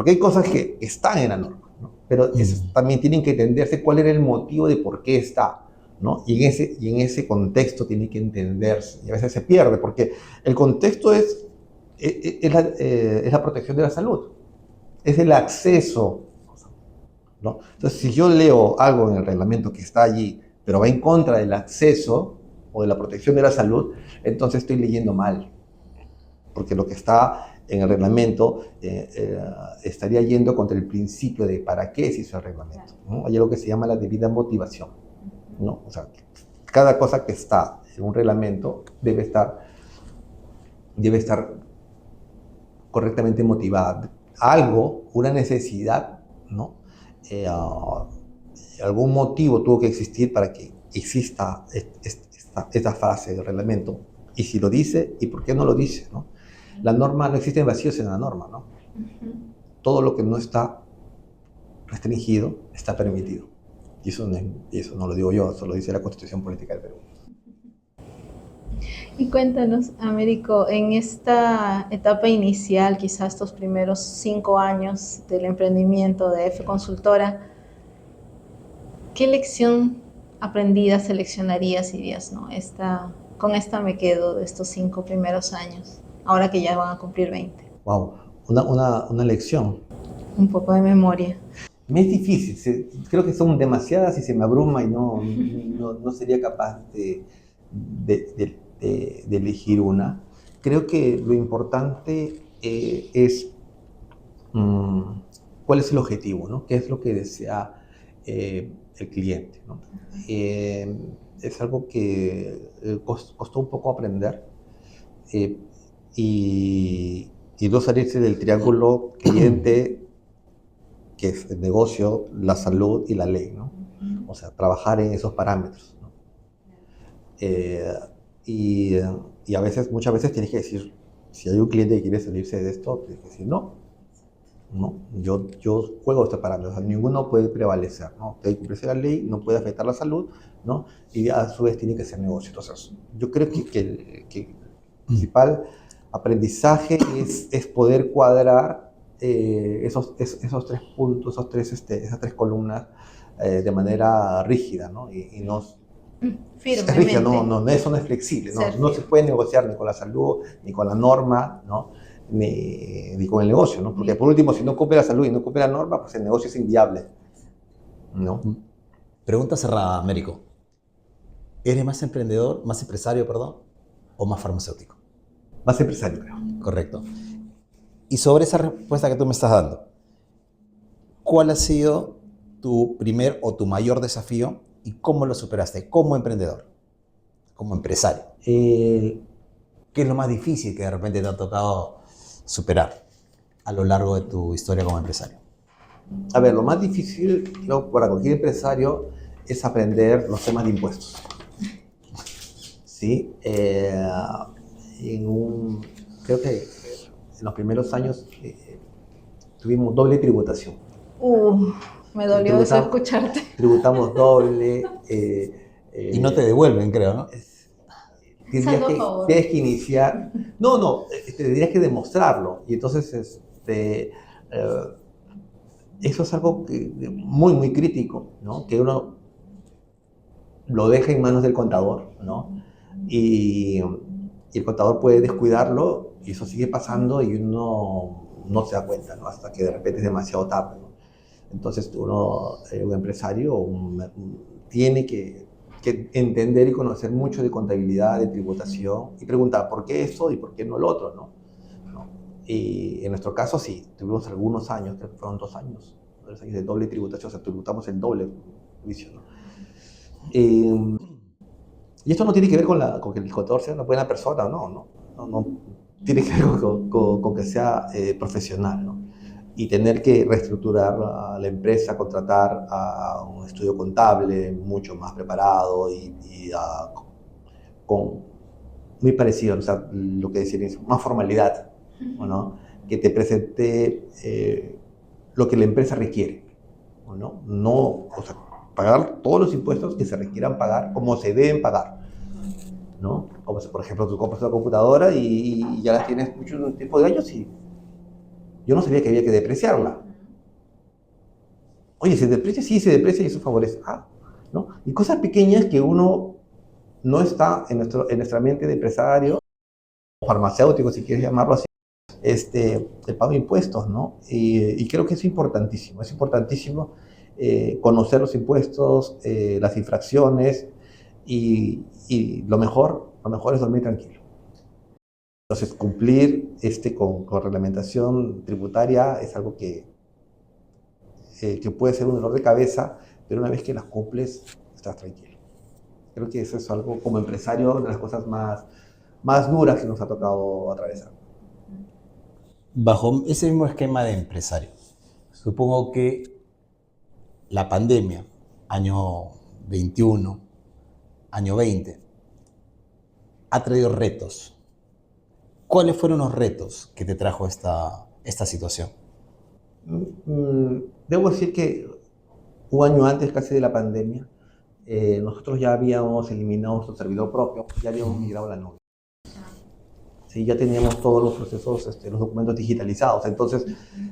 Porque hay cosas que están en la norma, ¿no? Pero también tienen que entenderse cuál era el motivo de por qué está, ¿no? Y en ese contexto tiene que entenderse. Y a veces se pierde, porque el contexto es la protección de la salud, es el acceso, ¿no? Entonces, si yo leo algo en el reglamento que está allí, pero va en contra del acceso o de la protección de la salud, entonces estoy leyendo mal, porque lo que está en el reglamento estaría yendo contra el principio de para qué se hizo el reglamento, ¿no? Hay algo que se llama la debida motivación, ¿no? O sea, cada cosa que está en un reglamento debe estar correctamente motivada. Algo, una necesidad, ¿no? Algún motivo tuvo que existir para que exista esta fase del reglamento. Y si lo dice, ¿y por qué no lo dice, no? La norma, no existen vacíos en la norma, ¿no? Todo lo que no está restringido está permitido. Y eso no lo digo yo, eso lo dice la Constitución Política del Perú. Y cuéntanos, Américo, en esta etapa inicial, quizás estos primeros 5 años del emprendimiento de F Consultora, ¿qué lección aprendida seleccionarías y dirías, no, con esta me quedo de estos 5 primeros años, ahora que ya van a cumplir 20? Wow, una lección. Un poco de memoria. Me es difícil, creo que son demasiadas y se me abruma y no sería capaz de elegir una. Creo que lo importante es cuál es el objetivo, ¿no? ¿Qué es lo que desea el cliente, ¿no? Es algo que costó un poco aprender y no salirse del triángulo cliente, que es el negocio, la salud y la ley, ¿no? O sea, trabajar en esos parámetros, ¿no? Y muchas veces tienes que decir, si hay un cliente que quiere salirse de esto, tienes que decir, no, yo juego estos parámetros, o sea, ninguno puede prevalecer, ¿no? Tiene que cumplirse la ley, no puede afectar la salud, ¿no? Y a su vez tiene que ser negocio. Entonces, yo creo que el principal aprendizaje es poder cuadrar esos 3 puntos, esas 3 columnas de manera rígida, ¿no? Y no Firmemente. es rígida, eso no es flexible, no se puede negociar ni con la salud, ni con la norma, ¿no? Ni con el negocio, ¿no? Porque por último, si no cumple la salud y no cumple la norma, pues el negocio es inviable, ¿no? Pregunta cerrada, Américo. ¿Eres más emprendedor, más empresario, perdón, o más farmacéutico? Más empresario, creo. Correcto. Y sobre esa respuesta que tú me estás dando, ¿cuál ha sido tu primer o tu mayor desafío y cómo lo superaste como emprendedor, como empresario? ¿Qué es lo más difícil que de repente te ha tocado superar a lo largo de tu historia como empresario? A ver, lo más difícil, creo, para cualquier empresario es aprender los temas de impuestos. ¿Sí? Creo que en los primeros años tuvimos doble tributación. Me dolió eso escucharte. Tributamos doble. Y no te devuelven, creo, ¿no? Tienes que iniciar. Tendrías que demostrarlo. Y entonces, eso es algo muy, muy crítico, ¿no? Que uno lo deja en manos del contador, ¿no? Y el contador puede descuidarlo y eso sigue pasando y uno no se da cuenta, ¿no? Hasta que de repente es demasiado tarde, ¿no? Entonces un empresario tiene que entender y conocer mucho de contabilidad, de tributación y preguntar por qué eso y por qué no lo otro, ¿no? Y en nuestro caso sí, tuvimos algunos años, creo que fueron 2 años de doble tributación, o sea, tributamos el doble juicio, ¿no? Y esto no tiene que ver con que el contador sea una buena persona, no. Tiene que ver con que sea profesional, ¿no? Y tener que reestructurar a la empresa, contratar a un estudio contable mucho más preparado muy parecido, o sea, lo que decir es más formalidad, ¿no? Que te presente lo que la empresa requiere, ¿no? O sea, pagar todos los impuestos que se requieran pagar como se deben pagar, ¿no? Como si, por ejemplo, tú compras una computadora y ya la tienes mucho tiempo de años y Yo no sabía que había que depreciarla. Oye, ¿se deprecia? Sí, se deprecia y eso favorece. Ah, ¿no? Y cosas pequeñas que uno no está en nuestra mente de empresario, o farmacéutico, si quieres llamarlo así, el pago de impuestos, ¿no? Y creo que es importantísimo conocer los impuestos, las infracciones y lo mejor es dormir tranquilo. Entonces, cumplir con reglamentación tributaria es algo que puede ser un dolor de cabeza, pero una vez que las cumples, estás tranquilo. Creo que eso es algo como empresario de las cosas más duras que nos ha tocado atravesar. Bajo ese mismo esquema de empresario, supongo que la pandemia, año 21, año 20, ha traído retos. ¿Cuáles fueron los retos que te trajo esta situación? Debo decir que un año antes casi de la pandemia, nosotros ya habíamos eliminado nuestro servidor propio, ya habíamos migrado a la nube. Sí, ya teníamos todos los procesos, los documentos digitalizados. Entonces,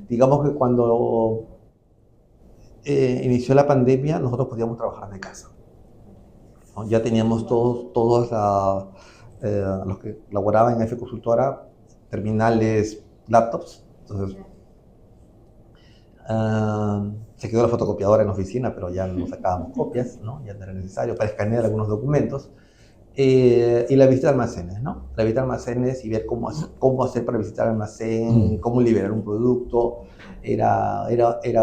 digamos que cuando inició la pandemia, nosotros podíamos trabajar de casa, ¿no? Ya teníamos todos los que laboraban en F Consultora, terminales, laptops. Entonces, se quedó la fotocopiadora en la oficina, pero ya no sacábamos copias, ¿no? Ya no era necesario para escanear algunos documentos. Y la visita de almacenes, ¿no? La visita de almacenes y ver cómo hacer para visitar almacén, cómo liberar un producto. Era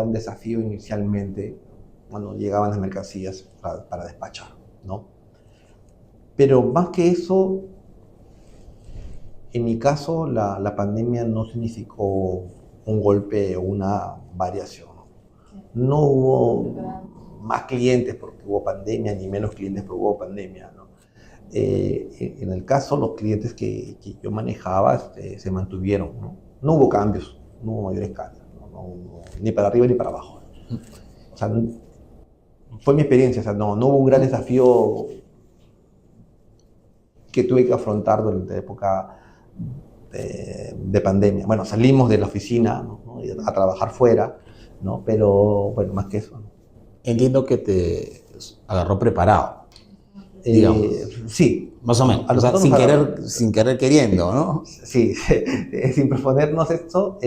un desafío inicialmente cuando llegaban las mercancías para despachar, ¿no? Pero más que eso, en mi caso, la pandemia no significó un golpe o una variación. No hubo más clientes porque hubo pandemia, ni menos clientes porque hubo pandemia, ¿no? En el caso, los clientes que yo manejaba se mantuvieron, ¿no? No hubo cambios, no hubo mayores cambios, ¿no? No hubo, ni para arriba ni para abajo. O sea, fue mi experiencia, o sea, no hubo un gran desafío que tuve que afrontar durante la época de pandemia. Bueno, salimos de la oficina, ¿no? A trabajar fuera, ¿no? Pero bueno, más que eso, ¿no? Entiendo que te agarró preparado, digamos. Sí. Más o menos. A O sea, nosotros sin querer queriendo, ¿no? Sí, sin proponernos esto,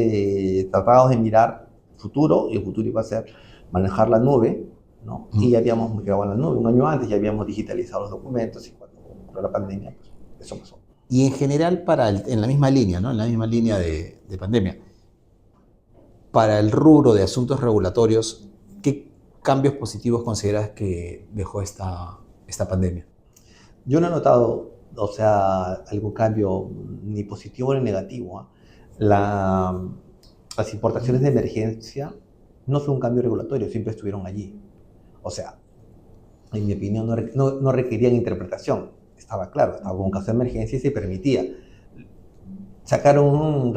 tratábamos de mirar futuro, y el futuro iba a ser manejar la nube, ¿no? Y ya habíamos migrado a la nube. Un año antes ya habíamos digitalizado los documentos y cuando ocurrió la pandemia, pues eso pasó. Y en general, en la misma línea, ¿no? En la misma línea de pandemia, para el rubro de asuntos regulatorios, ¿qué cambios positivos consideras que dejó esta pandemia? Yo no he notado, o sea, algún cambio ni positivo ni negativo, ¿ah? Las importaciones de emergencia no fue un cambio regulatorio, siempre estuvieron allí. O sea, en mi opinión, no requerían interpretación. Estaba claro, estaba un caso de emergencia y se permitía. Sacaron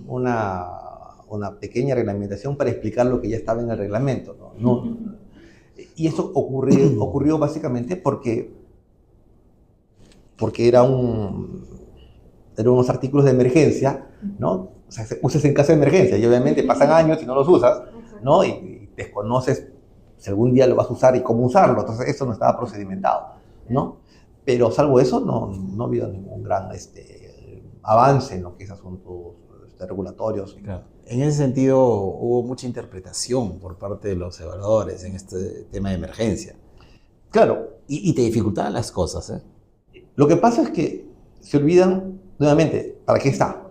una pequeña reglamentación para explicar lo que ya estaba en el reglamento, ¿no? Y eso ocurrió básicamente porque eran unos artículos de emergencia, ¿no? O sea, se usas en caso de emergencia y obviamente pasan años y no los usas, ¿no? Y desconoces si algún día lo vas a usar y cómo usarlo. Entonces, eso no estaba procedimentado, ¿no? Pero salvo eso, no ha habido ningún gran avance en lo que es asuntos regulatorios. Claro. En ese sentido, hubo mucha interpretación por parte de los evaluadores en este tema de emergencia. Claro. Y te dificultaban las cosas, ¿eh? Lo que pasa es que se olvidan, nuevamente, ¿para qué está?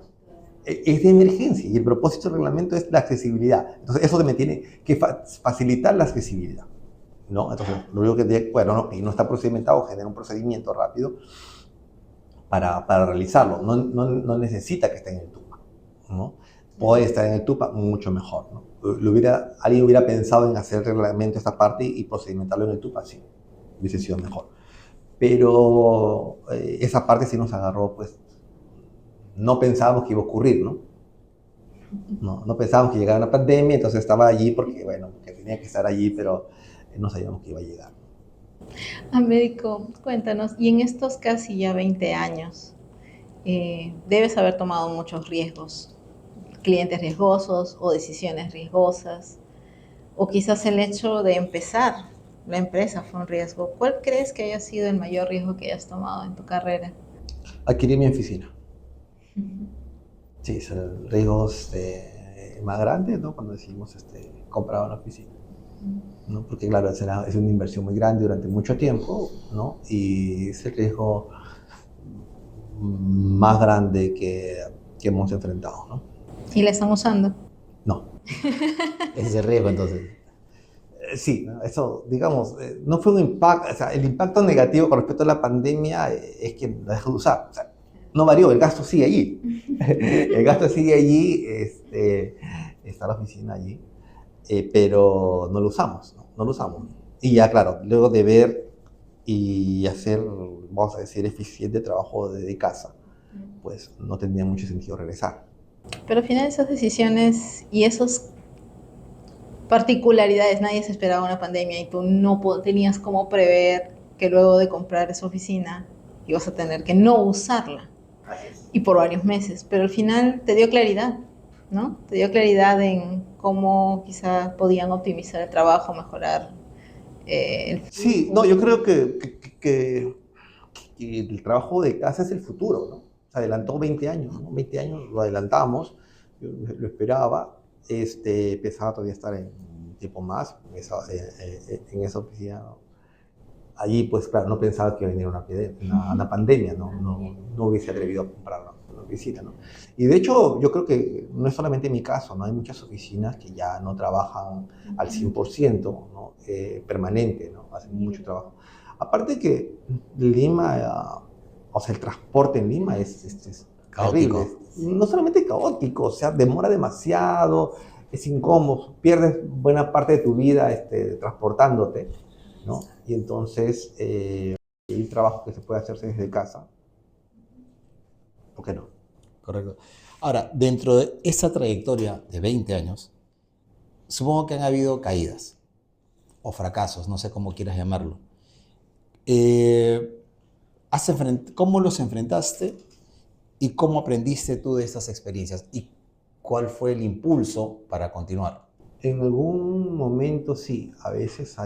Es de emergencia y el propósito del reglamento es la accesibilidad. Entonces, eso me tiene que facilitar la accesibilidad, ¿no? Entonces, lo único que, bueno, y no está procedimentado, genera un procedimiento rápido para realizarlo. No necesita que esté en el TUPA, ¿no? Puede estar en el TUPA mucho mejor, ¿no? Alguien hubiera pensado en hacer reglamento esta parte y procedimentarlo en el TUPA, sí, hubiese sido mejor. Pero esa parte sí nos agarró, pues, no pensábamos que iba a ocurrir, ¿no? No pensábamos que llegara una pandemia, entonces estaba allí porque, bueno, que tenía que estar allí, pero no sabíamos que iba a llegar. Américo, cuéntanos, y en estos casi ya 20 años, debes haber tomado muchos riesgos. clientes riesgosos o decisiones riesgosas, o quizás el hecho de empezar la empresa fue un riesgo. ¿Cuál crees que haya sido el mayor riesgo que hayas tomado en tu carrera? Adquirí mi oficina. Sí, es el riesgo más grande, ¿no? Cuando decidimos comprar una oficina, ¿no? Porque claro, es una inversión muy grande durante mucho tiempo, ¿no? Y es el riesgo más grande que hemos enfrentado, ¿no? ¿Y la están usando? No. Ese es el riesgo, entonces. Sí, ¿no? Eso, digamos, no fue un impacto, o sea, el impacto negativo con respecto a la pandemia es que la dejó de usar. O sea, no varió, el gasto sigue allí. El gasto sigue allí, está la oficina allí, pero no lo usamos, ¿no? No lo usamos. Y ya, claro, luego de ver y hacer, vamos a decir, eficiente trabajo desde casa, pues no tendría mucho sentido regresar. Pero al final esas decisiones y esas particularidades, nadie se esperaba una pandemia y tú no tenías cómo prever que luego de comprar esa oficina ibas a tener que no usarla y por varios meses, pero al final te dio claridad, ¿no? Te dio claridad en cómo quizá podían optimizar el trabajo, mejorar el Sí, no, flujo. yo creo que el trabajo de casa es el futuro, ¿no? Se adelantó 20 años, ¿no? 20 años lo adelantamos, yo lo esperaba, pensaba todavía estar en un tiempo más en esa oficina, ¿no? Allí, pues claro, no pensaba que iba a venir una pandemia, ¿no? No hubiese atrevido a comprar una oficina, ¿no? Y de hecho, yo creo que no es solamente mi caso, ¿no? Hay muchas oficinas que ya no trabajan al 100%, ¿no? Permanente, ¿no? Hacen mucho trabajo. Aparte que Lima, o sea, el transporte en Lima es terrible. Caótico. No solamente caótico, o sea, demora demasiado, es incómodo, pierdes buena parte de tu vida transportándote, ¿no? Y entonces, el trabajo que se puede hacerse desde casa, ¿por qué no? Correcto. Ahora, dentro de esa trayectoria de 20 años, supongo que han habido caídas o fracasos, no sé cómo quieras llamarlo. Eh, ¿Cómo los enfrentaste y cómo aprendiste tú de estas experiencias? ¿Y cuál fue el impulso para continuar? En algún momento sí, a veces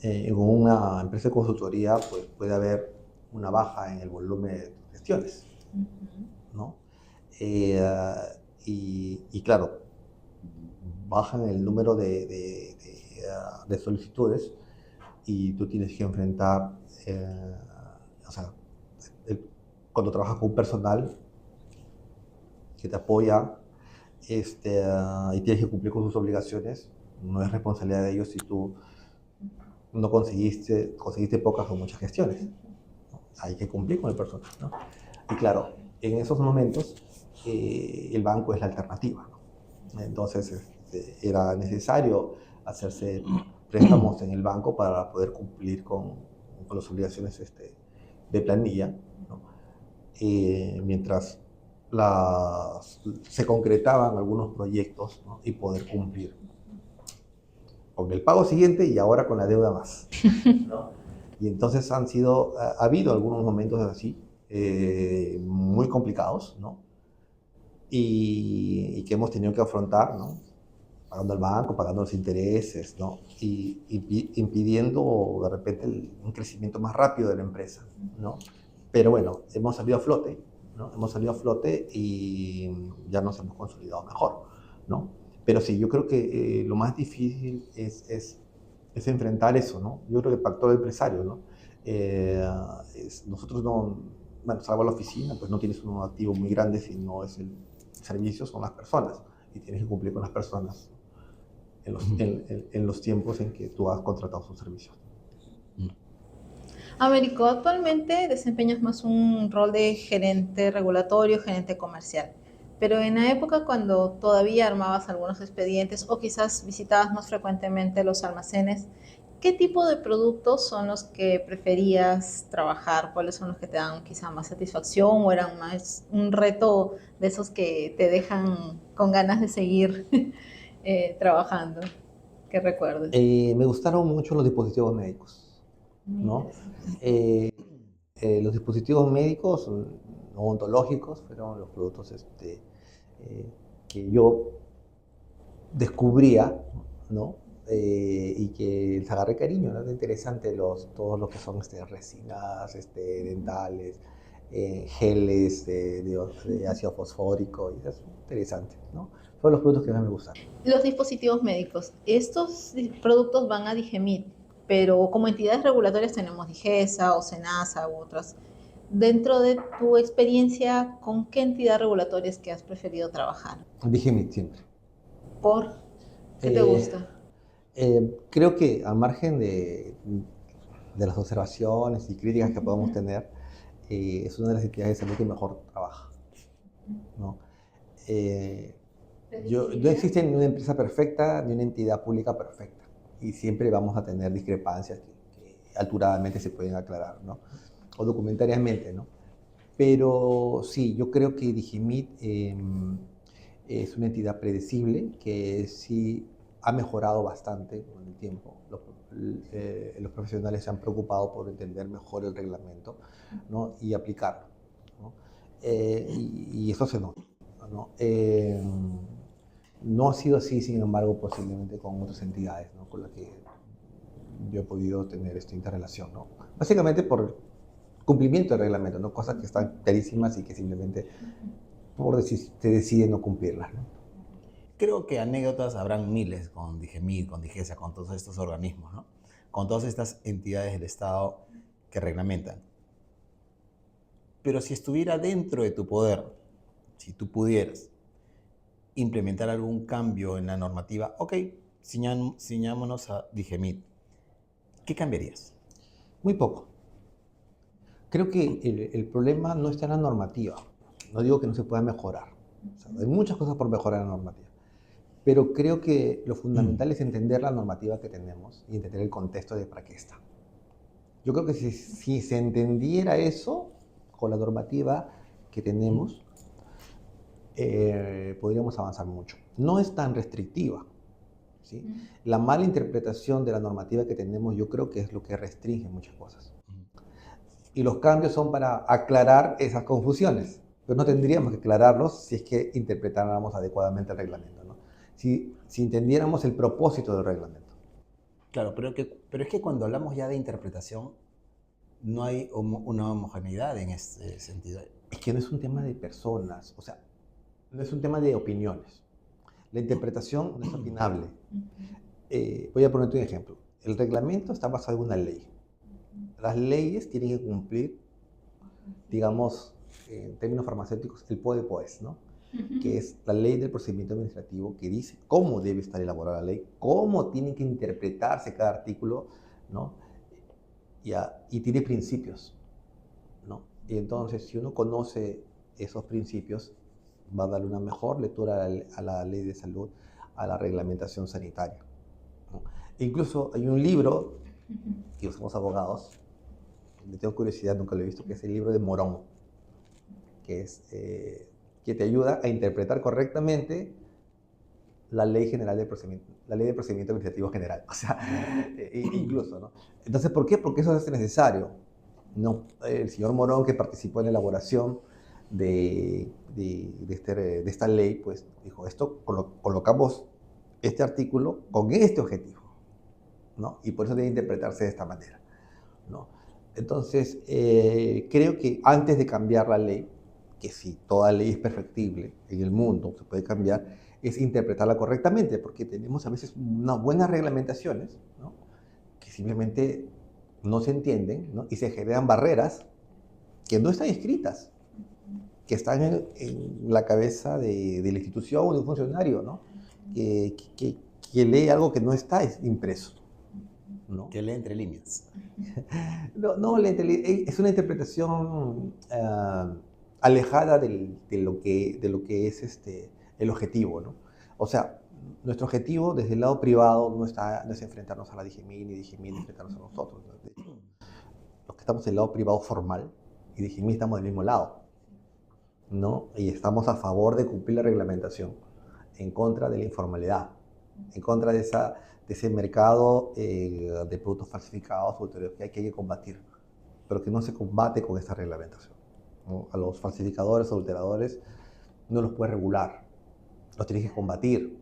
en una empresa de consultoría pues, puede haber una baja en el volumen de gestiones, ¿no? Eh, y claro, bajan el número de solicitudes y tú tienes que enfrentar, o sea, el- cuando trabajas con un personal que te apoya y tienes que cumplir con sus obligaciones, no es responsabilidad de ellos si tú no conseguiste pocas o muchas gestiones, ¿no? Hay que cumplir con el personal, ¿no? Y claro, en esos momentos el banco es la alternativa, ¿no? Entonces era necesario hacerse préstamos en el banco para poder cumplir con las obligaciones de planilla, ¿no? Mientras se concretaban algunos proyectos, ¿no? Y poder cumplir con el pago siguiente y ahora con la deuda más, ¿no? Y entonces ha habido algunos momentos así, muy complicados, ¿no? Y que hemos tenido que afrontar, ¿no? Pagando al banco, pagando los intereses, ¿no? Y impidiendo de repente un crecimiento más rápido de la empresa, ¿no? Pero bueno, hemos salido a flote, ¿no? Hemos salido a flote y ya nos hemos consolidado mejor, ¿no? Pero sí, yo creo que lo más difícil es enfrentar eso, ¿no? Yo creo que el factor empresario, ¿no? Eh, nosotros no, bueno, salvo la oficina, pues no tienes un activo muy grande, sino es el servicio, son las personas, y tienes que cumplir con las personas en los tiempos en que tú has contratado sus servicios. Américo, actualmente desempeñas más un rol de gerente regulatorio, gerente comercial, pero en la época cuando todavía armabas algunos expedientes o quizás visitabas más frecuentemente los almacenes, ¿qué tipo de productos son los que preferías trabajar? ¿Cuáles son los que te dan quizá más satisfacción o eran más un reto de esos que te dejan con ganas de seguir trabajando? ¿Qué recuerdes? Me gustaron mucho los dispositivos médicos, Muy ¿no? interesante. Los dispositivos médicos odontológicos fueron los productos que yo descubría, ¿no? Y que les agarré cariño, ¿no? Es interesante todos los que son resinas dentales, geles de ácido fosfórico, y es interesante, ¿no? Son los productos que más me gustan. Los dispositivos médicos, estos productos van a Digemit, pero como entidades regulatorias tenemos Digesa o Senasa u otras. Dentro de tu experiencia, ¿con qué entidad regulatoria es que has preferido trabajar? Dije siempre. ¿Por qué te Eh, gusta? Creo que al margen de las observaciones y críticas que podemos tener, es una de las entidades de salud que mejor trabaja, ¿no? No existe ni una empresa perfecta ni una entidad pública perfecta, y siempre vamos a tener discrepancias que alturadamente se pueden aclarar, ¿no? O documentariamente, ¿no? Pero sí, yo creo que Digimit es una entidad predecible que sí ha mejorado bastante con el tiempo. Los profesionales se han preocupado por entender mejor el reglamento, ¿no? Y aplicarlo, ¿no? Y eso se nota, ¿no? No ha sido así, sin embargo, posiblemente con otras entidades, ¿no? Con las que yo he podido tener esta interrelación, ¿no? Básicamente por cumplimiento del reglamento, ¿no? Cosas que están clarísimas y que simplemente se decide no cumplirlas, ¿no? Creo que anécdotas habrán miles con Digemid, con Digesa, con todos estos organismos, ¿no? Con todas estas entidades del Estado que reglamentan. Pero si estuviera dentro de tu poder, si tú pudieras implementar algún cambio en la normativa, ok, ciñámonos a Digemid, ¿qué cambiarías? Muy poco. Creo que el problema no está en la normativa. No digo que no se pueda mejorar. O sea, hay muchas cosas por mejorar en la normativa. Pero creo que lo fundamental es entender la normativa que tenemos y entender el contexto de para qué está. Yo creo que si se entendiera eso con la normativa que tenemos, podríamos avanzar mucho. No es tan restrictiva, ¿sí? La mala interpretación de la normativa que tenemos, yo creo que es lo que restringe muchas cosas. Y los cambios son para aclarar esas confusiones, pero no tendríamos que aclararlos si es que interpretáramos adecuadamente el reglamento, ¿no? Si entendiéramos el propósito del reglamento. Claro, pero es que cuando hablamos ya de interpretación, no hay una homogeneidad en este sentido. Es que no es un tema de personas, o sea, no es un tema de opiniones. La interpretación no es opinable. Voy a ponerte un ejemplo. El reglamento está basado en una ley. Las leyes tienen que cumplir, digamos, en términos farmacéuticos, el PODEPOES, ¿no? Que es la ley del procedimiento administrativo, que dice cómo debe estar elaborada la ley, cómo tiene que interpretarse cada artículo, ¿no? Y tiene principios, ¿no? Y entonces, si uno conoce esos principios, va a darle una mejor lectura a la ley de salud, a la reglamentación sanitaria, ¿no? E incluso hay un libro, que somos abogados, le tengo curiosidad, nunca lo he visto, que es el libro de Morón, que te ayuda a interpretar correctamente la ley general de procedimiento, la ley de procedimiento administrativo general, o sea, incluso, ¿no? Entonces, ¿por qué? Porque eso es necesario. No, el señor Morón, que participó en la elaboración de esta ley, pues dijo, esto colocamos este artículo con este objetivo, ¿no? Y por eso debe interpretarse de esta manera, ¿no? Entonces, creo que antes de cambiar la ley, que si toda ley es perfectible en el mundo, se puede cambiar, es interpretarla correctamente, porque tenemos a veces unas buenas reglamentaciones, ¿no? Que simplemente no se entienden, ¿no? Y se generan barreras que no están escritas, que están en la cabeza de la institución o de un funcionario, ¿no? Que lee algo que no está impreso, ¿no? Que lee entre líneas. No, es una interpretación alejada de lo que es el objetivo, ¿no? O sea, nuestro objetivo desde el lado privado no es enfrentarnos a la Digemid, ni Digemid enfrentarnos a nosotros, ¿no? De hecho, los que estamos del lado privado formal y Digemid estamos del mismo lado, ¿no? Y estamos a favor de cumplir la reglamentación, en contra de la informalidad, en contra de ese mercado de productos falsificados o que hay que combatir, pero que no se combate con esta reglamentación, ¿no? A los falsificadores, adulteradores, no los puede regular, los tienes que combatir.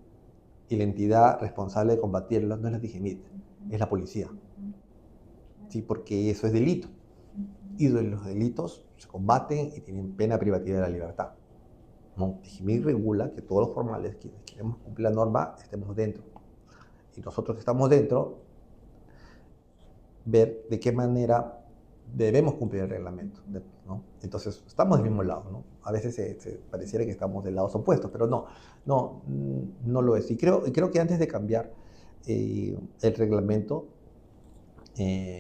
Y la entidad responsable de combatirlos no es la DGMIT, es la policía. ¿Sí? Porque eso es delito. Y los delitos se combaten y tienen pena privativa de la libertad. ¿No? DGMIT regula que todos los formales, quienes queremos cumplir la norma, estemos dentro. Y nosotros que estamos dentro, ver de qué manera debemos cumplir el reglamento, ¿no? Entonces, estamos del mismo lado, ¿no? A veces se pareciera que estamos de lados opuestos, pero no lo es. Y creo que antes de cambiar el reglamento,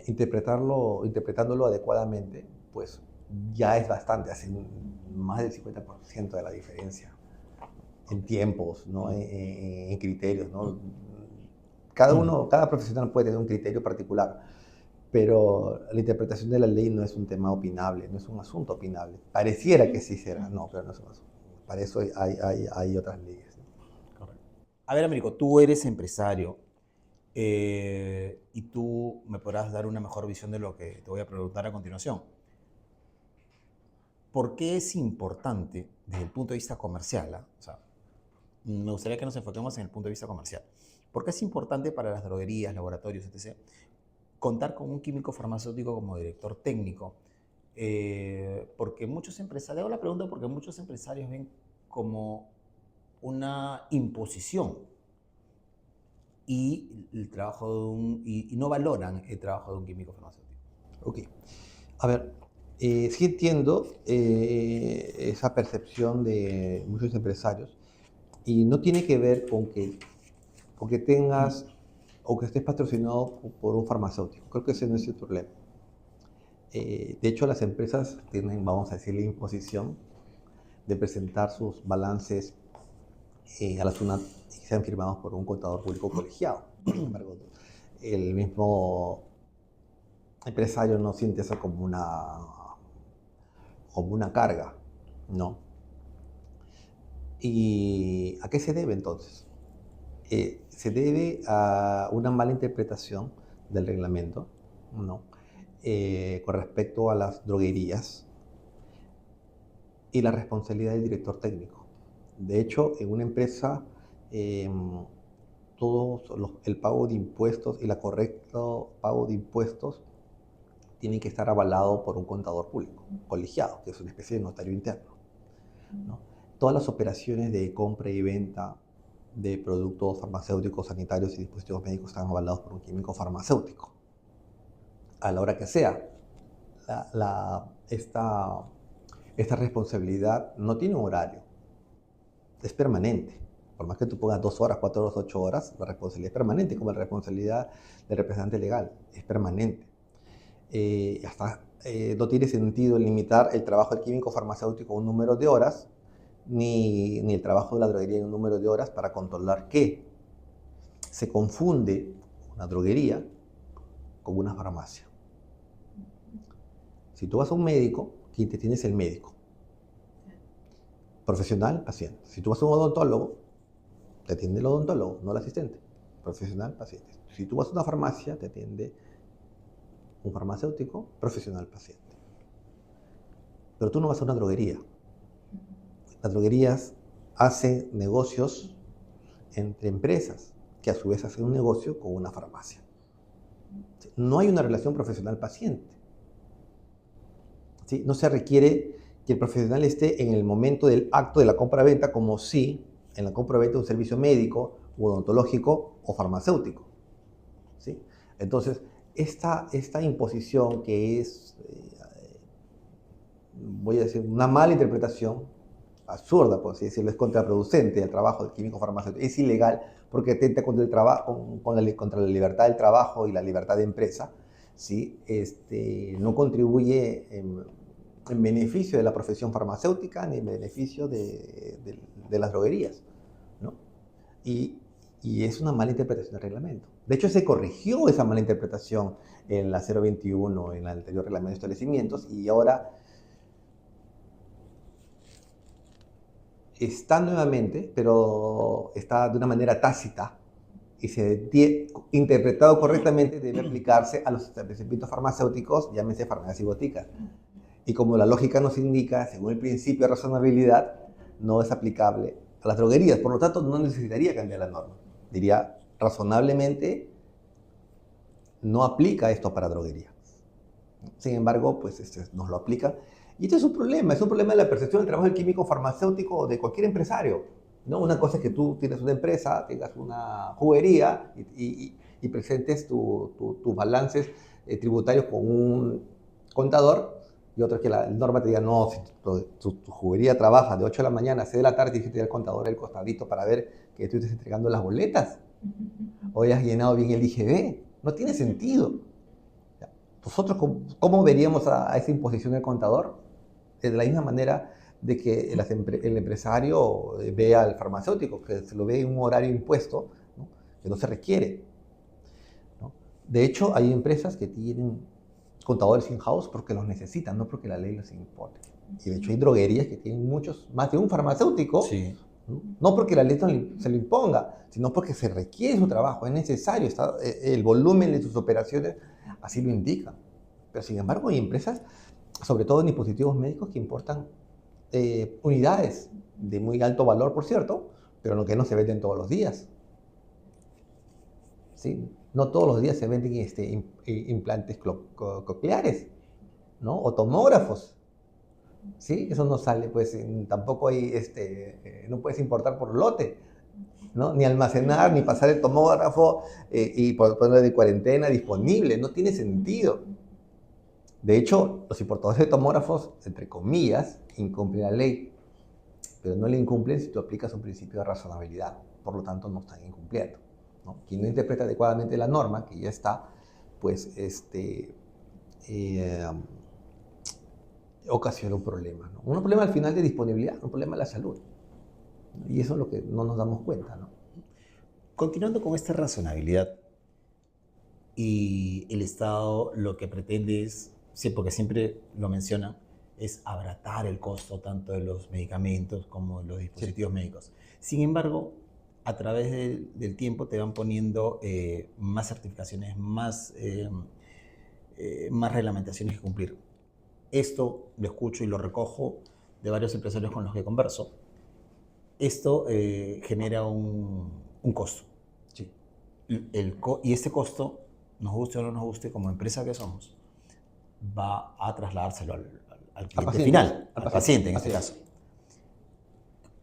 interpretándolo adecuadamente, pues ya es bastante, hace más del 50% de la diferencia en tiempos, ¿no? En criterios, ¿no? Cada profesional puede tener un criterio particular, pero la interpretación de la ley no es un tema opinable, no es un asunto opinable. Pareciera que sí será, no, pero no es un asunto. Para eso hay otras leyes. Correcto. A ver, Américo, tú eres empresario y tú me podrás dar una mejor visión de lo que te voy a preguntar a continuación. ¿Por qué es importante desde el punto de vista comercial? O sea, me gustaría que nos enfoquemos en el punto de vista comercial. ¿Por qué es importante para las droguerías, laboratorios, etc., contar con un químico farmacéutico como director técnico? Porque muchos empresarios, hago la pregunta porque muchos empresarios ven como una imposición y el trabajo y no valoran el trabajo de un químico farmacéutico. Ok. A ver, sí entiendo esa percepción de muchos empresarios y no tiene que ver con que tengas o que estés patrocinado por un farmacéutico. Creo que ese no es el problema. De hecho, las empresas tienen, vamos a decir, la imposición de presentar sus balances a la SUNAT y que sean firmados por un contador público colegiado. Sin embargo, el mismo empresario no siente eso como una carga, ¿no? ¿Y a qué se debe entonces? Se debe a una mala interpretación del reglamento, ¿no? Con respecto a las droguerías y la responsabilidad del director técnico. De hecho, en una empresa, el pago de impuestos y el correcto pago de impuestos tiene que estar avalado por un contador público, colegiado, que es una especie de notario interno, ¿no? Todas las operaciones de compra y venta de productos farmacéuticos, sanitarios y dispositivos médicos están avalados por un químico farmacéutico. A la hora que sea, esta responsabilidad no tiene un horario, es permanente. Por más que tú pongas 2 horas, 4 horas, 8 horas, la responsabilidad es permanente, como la responsabilidad del representante legal, es permanente. No tiene sentido limitar el trabajo del químico farmacéutico a un número de horas, ni el trabajo de la droguería en un número de horas para controlar que se confunde una droguería con una farmacia. Si tú vas a un médico, quien te atiende es el médico. Profesional, paciente. Si tú vas a un odontólogo, te atiende el odontólogo, no el asistente. Profesional, paciente. Si tú vas a una farmacia, te atiende un farmacéutico, profesional, paciente. Pero tú no vas a una droguería. Las droguerías hacen negocios entre empresas, que a su vez hacen un negocio con una farmacia. No hay una relación profesional-paciente. ¿Sí? No se requiere que el profesional esté en el momento del acto de la compra-venta, como si en la compra-venta de un servicio médico, odontológico o farmacéutico. ¿Sí? Entonces, esta imposición que es, voy a decir, una mala interpretación, absurda, por así decirlo, es contraproducente del trabajo del químico farmacéutico, es ilegal porque atenta contra el trabajo, contra la libertad del trabajo y la libertad de empresa, ¿sí? No contribuye en beneficio de la profesión farmacéutica ni en beneficio de las droguerías, ¿no? Y es una mala interpretación del reglamento. De hecho, se corrigió esa mala interpretación en la 021, en el anterior reglamento de establecimientos, y ahora está nuevamente, pero está de una manera tácita y interpretado correctamente, debe aplicarse a los establecimientos farmacéuticos, llámese farmacias y boticas. Y como la lógica nos indica, según el principio de razonabilidad, no es aplicable a las droguerías. Por lo tanto, no necesitaría cambiar la norma. Diría, razonablemente, no aplica esto para droguería. Sin embargo, pues nos lo aplica. Y este es un problema de la percepción del trabajo del químico farmacéutico de cualquier empresario, ¿no? Una cosa es que tú tienes una empresa, tengas una juguería y presentes tus balances tributarios con un contador, y otra es que la norma te diga, no, si tu juguería trabaja de 8 de la mañana a 6 de la tarde, tienes que tener al contador el costadito para ver que tú estés entregando las boletas o hayas llenado bien el IGB. No tiene sentido. Nosotros, ¿cómo veríamos a esa imposición del contador? De la misma manera de que el empresario ve al farmacéutico, que se lo ve en un horario impuesto, ¿no? Que no se requiere, ¿no? De hecho, hay empresas que tienen contadores in-house porque los necesitan, no porque la ley los impone. Y de hecho hay droguerías que tienen más de un farmacéutico, Sí. no porque la ley se lo imponga, sino porque se requiere su trabajo, es necesario, el volumen de sus operaciones así lo indica. Pero sin embargo hay empresas, sobre todo en dispositivos médicos, que importan unidades de muy alto valor, por cierto, pero lo que no se venden todos los días. ¿Sí? No todos los días se venden implantes cocleares, ¿no? O tomógrafos. ¿Sí? Eso no sale, pues tampoco hay, no puedes importar por lote, ¿no? Ni almacenar, ni pasar el tomógrafo y ponerlo de cuarentena disponible. No tiene sentido. De hecho, los importadores de tomógrafos, entre comillas, incumplen la ley, pero no la incumplen si tú aplicas un principio de razonabilidad. Por lo tanto, no están incumpliendo, ¿no? Quien no interpreta adecuadamente la norma, que ya está, pues, ocasiona un problema, ¿no? Un problema al final de disponibilidad, un problema de la salud. Y eso es lo que no nos damos cuenta, ¿no? Continuando con esta razonabilidad, y el Estado lo que pretende es, sí, porque siempre lo menciona, es abaratar el costo tanto de los medicamentos como de los dispositivos médicos. Sin embargo, a través del tiempo te van poniendo más certificaciones, más reglamentaciones que cumplir. Esto lo escucho y lo recojo de varios empresarios con los que converso. Esto genera un costo. Sí. Y este costo, nos guste o no nos guste, como empresa que somos, va a trasladárselo al cliente paciente, final, al al paciente en así este es. caso.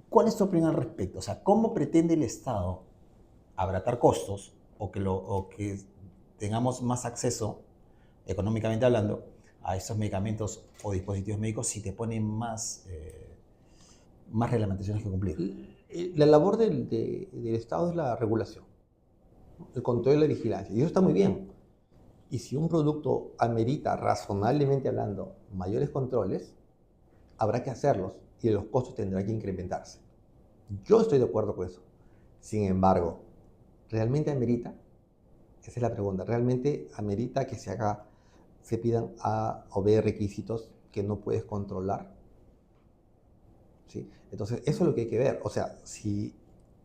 ¿Cuál es tu opinión al respecto? O sea, ¿cómo pretende el Estado abaratar costos o que tengamos más acceso, económicamente hablando, a estos medicamentos o dispositivos médicos si te ponen más reglamentaciones que cumplir? La labor del Estado es la regulación, ¿no? El control y la vigilancia, y eso está muy bien. Y si un producto amerita, razonablemente hablando, mayores controles, habrá que hacerlos y los costos tendrán que incrementarse. Yo estoy de acuerdo con eso. Sin embargo, ¿realmente amerita? Esa es la pregunta. ¿Realmente amerita que se pidan A o B requisitos que no puedes controlar? ¿Sí? Entonces, eso es lo que hay que ver. O sea, si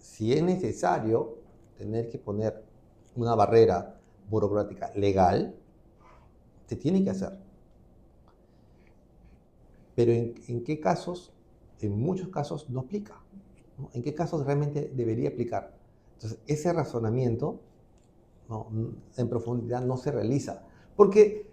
es necesario tener que poner una barrera burocrática legal, se tiene que hacer. Pero ¿en qué casos? En muchos casos no aplica, ¿no? ¿En qué casos realmente debería aplicar? Entonces, ese razonamiento, ¿no?, en profundidad no se realiza. Porque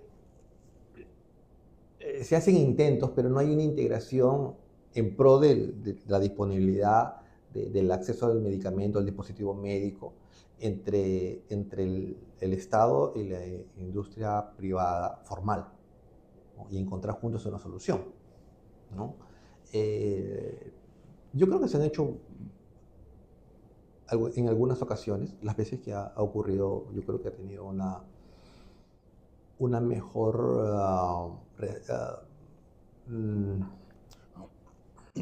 se hacen intentos, pero no hay una integración en pro de la disponibilidad del acceso al medicamento, al dispositivo médico, entre el Estado y la industria privada formal, ¿no? Y encontrar juntos una solución, ¿no? Yo creo que se han hecho en algunas ocasiones, las veces que ha ocurrido, yo creo que ha tenido una mejor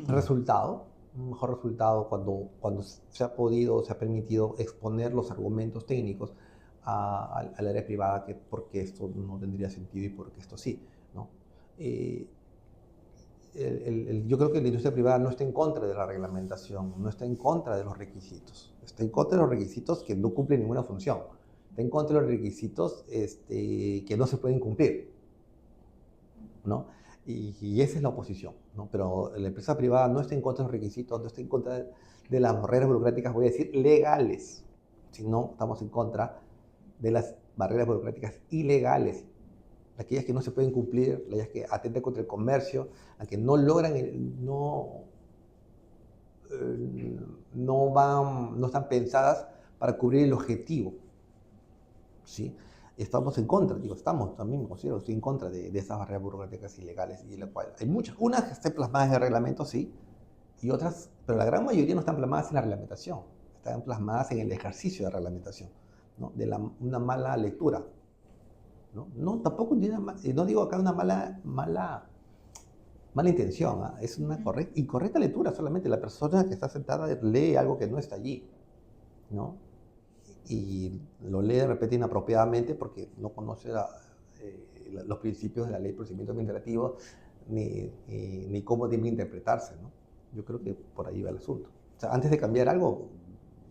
resultado, un mejor resultado cuando se ha podido, se ha permitido exponer los argumentos técnicos al área privada, que porque esto no tendría sentido y porque esto sí, ¿no? Yo creo que la industria privada no está en contra de la reglamentación, no está en contra de los requisitos, está en contra de los requisitos que no cumplen ninguna función, está en contra de los requisitos que no se pueden cumplir, ¿no? Y esa es la oposición, ¿no? Pero la empresa privada no está en contra de los requisitos, no está en contra de las barreras burocráticas, voy a decir legales, sino estamos en contra de las barreras burocráticas ilegales, aquellas que no se pueden cumplir, aquellas que atentan contra el comercio, a que no logran, no están pensadas para cubrir el objetivo, ¿sí? Estamos en contra, digo, estamos también, me considero, estoy en contra de esas barreras burocráticas ilegales, y la cual hay muchas, unas que están plasmadas en el reglamento, sí, y otras, pero la gran mayoría no están plasmadas en la reglamentación, están plasmadas en el ejercicio de reglamentación, ¿no? Una mala lectura, ¿no? No, tampoco no digo acá una mala intención, ¿eh? Es una incorrecta lectura solamente. La persona que está sentada lee algo que no está allí, ¿no? Y lo lee de repente inapropiadamente porque no conoce los principios de la ley de procedimiento administrativo ni cómo debe interpretarse, ¿no? Yo creo que por ahí va el asunto. O sea, antes de cambiar algo,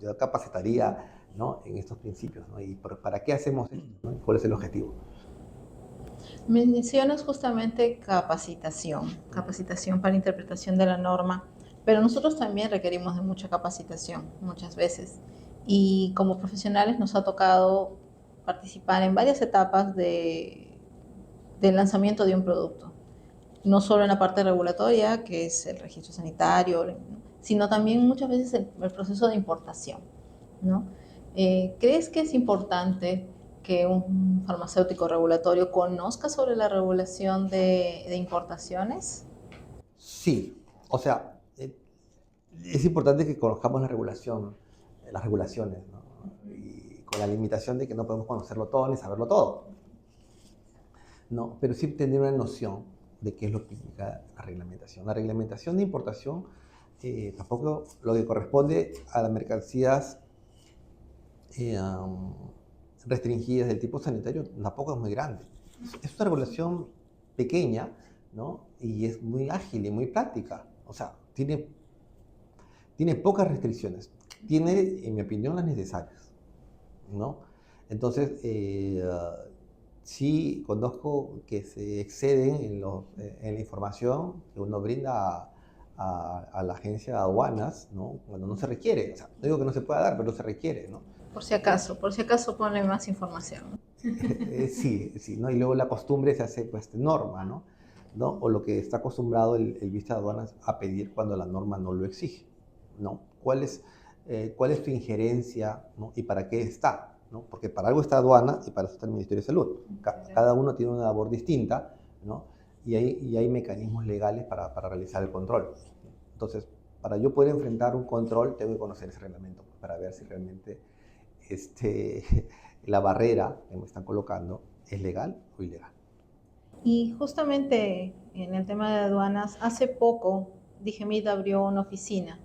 yo capacitaría, ¿no?, en estos principios, ¿no? ¿Y para qué hacemos esto, ¿no? ¿Cuál es el objetivo? Mencionas justamente capacitación para interpretación de la norma, pero nosotros también requerimos de mucha capacitación muchas veces. Y como profesionales nos ha tocado participar en varias etapas del lanzamiento de un producto. No solo en la parte regulatoria, que es el registro sanitario, sino también muchas veces el proceso de importación, ¿no? ¿Crees que es importante que un farmacéutico regulatorio conozca sobre la regulación de importaciones? Sí, o sea, es importante que conozcamos las regulaciones, ¿no? Y con la limitación de que no podemos conocerlo todo ni saberlo todo, ¿no? Pero sí tener una noción de qué es lo que implica la reglamentación. La reglamentación de importación tampoco lo que corresponde a las mercancías restringidas del tipo sanitario tampoco es muy grande. Es una regulación pequeña, ¿no? Y es muy ágil y muy práctica. O sea, tiene pocas restricciones. Tiene, en mi opinión, las necesarias, ¿no? Entonces, sí conozco que se exceden en la información que uno brinda a la agencia de aduanas, ¿no? Cuando no se requiere. O sea, no digo que no se pueda dar, pero no se requiere, ¿no? Por si acaso pone más información. Sí, sí, ¿no? Y luego la costumbre se hace, pues, norma, ¿no? ¿No? O lo que está acostumbrado el vista de aduanas a pedir cuando la norma no lo exige, ¿no? ¿Cuál es tu injerencia, ¿no? ¿Y para qué está? ¿No? Porque para algo está aduana y para eso está el Ministerio de Salud. Cada uno tiene una labor distinta, ¿no? Y hay mecanismos legales para realizar el control. Entonces, para yo poder enfrentar un control, tengo que conocer ese reglamento para ver si realmente la barrera que me están colocando es legal o ilegal. Y justamente en el tema de aduanas, hace poco Digemid abrió una oficina.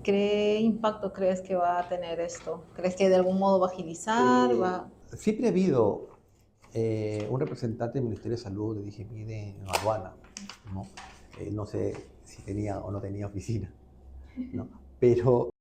¿Qué impacto crees que va a tener esto? ¿Crees que de algún modo va a agilizar? Siempre ha habido un representante del Ministerio de Salud de DGMID en aduana, ¿no? No sé si tenía o no tenía oficina, ¿no? Pero